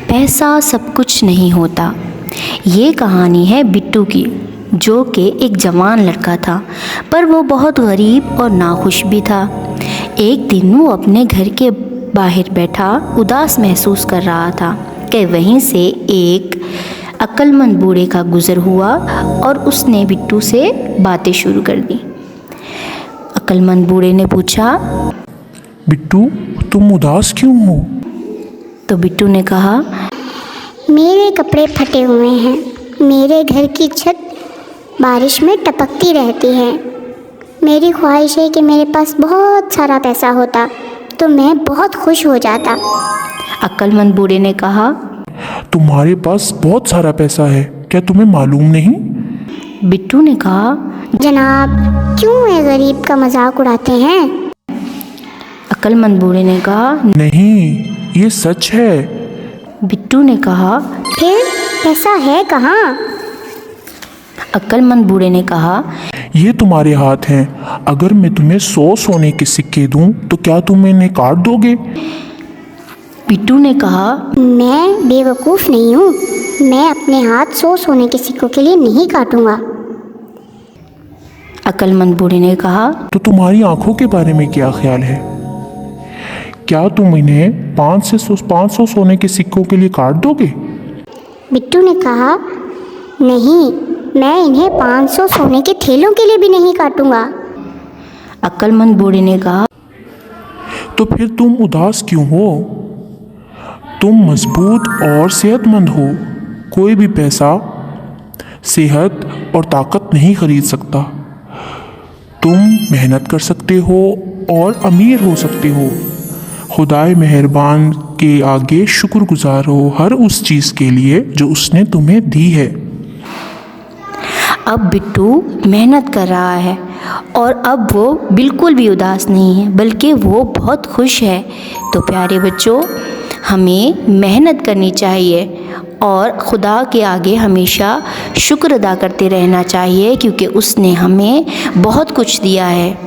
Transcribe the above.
पैसा सब कुछ नहीं होता। ये कहानी है बिट्टू की, जो कि एक जवान लड़का था, पर वो बहुत गरीब और नाखुश भी था। एक दिन वो अपने घर के बाहर बैठा उदास महसूस कर रहा था कि वहीं से एक अक्लमंद बूढ़े का गुज़र हुआ और उसने बिट्टू से बातें शुरू कर दी। अक्लमंद बूढ़े ने पूछा, बिट्टू, तुम उदास क्यों हो? तो बिट्टू ने कहा, मेरे कपड़े फटे हुए हैं, मेरे घर की छत बारिश में टपकती रहती है। मेरी ख्वाहिश है कि मेरे पास बहुत सारा पैसा होता तो मैं बहुत खुश हो जाता। अक्लमंद बूढ़े ने कहा, तुम्हारे पास बहुत सारा पैसा है, क्या तुम्हें मालूम नहीं? बिट्टू ने कहा, जनाब, क्यों ये गरीब का मजाक उड़ाते हैं? अक्लमंद बूढ़े ने कहा, नहीं, ये सच है। बिट्टू ने कहा, फिर पैसा है कहाँ? अक्लमंद बूढ़े ने कहा, ये तुम्हारे हाथ हैं। अगर मैं तुम्हें 100 सोने के सिक्के दूं तो क्या तुम इन्हें काट दोगे? बिट्टू ने कहा, मैं बेवकूफ़ नहीं हूँ, मैं अपने हाथ 100 सोने के सिक्कों के लिए नहीं काटूंगा। अक्लमंद बूढ़े ने कहा, तो तुम्हारी आंखों के बारे में क्या ख्याल है? क्या तुम इन्हें 500 सोने के सिक्कों के लिए काट दोगे? बिट्टू ने कहा, नहीं, मैं इन्हें 500 सोने के थैलों के लिए भी नहीं काटूंगा। अक्लमंद बूढ़े ने कहा, तो फिर तुम उदास क्यों हो? तुम मजबूत और सेहतमंद हो। कोई भी पैसा सेहत और ताकत नहीं खरीद सकता। तुम मेहनत कर सकते हो और अमीर हो सकते हो। खुदाए मेहरबान के आगे शुक्रगुजार हो हर उस चीज़ के लिए जो उसने तुम्हें दी है। अब बिट्टू मेहनत कर रहा है और अब वो बिल्कुल भी उदास नहीं है, बल्कि वो बहुत खुश है। तो प्यारे बच्चों, हमें मेहनत करनी चाहिए और खुदा के आगे हमेशा शुक्र अदा करते रहना चाहिए, क्योंकि उसने हमें बहुत कुछ दिया है।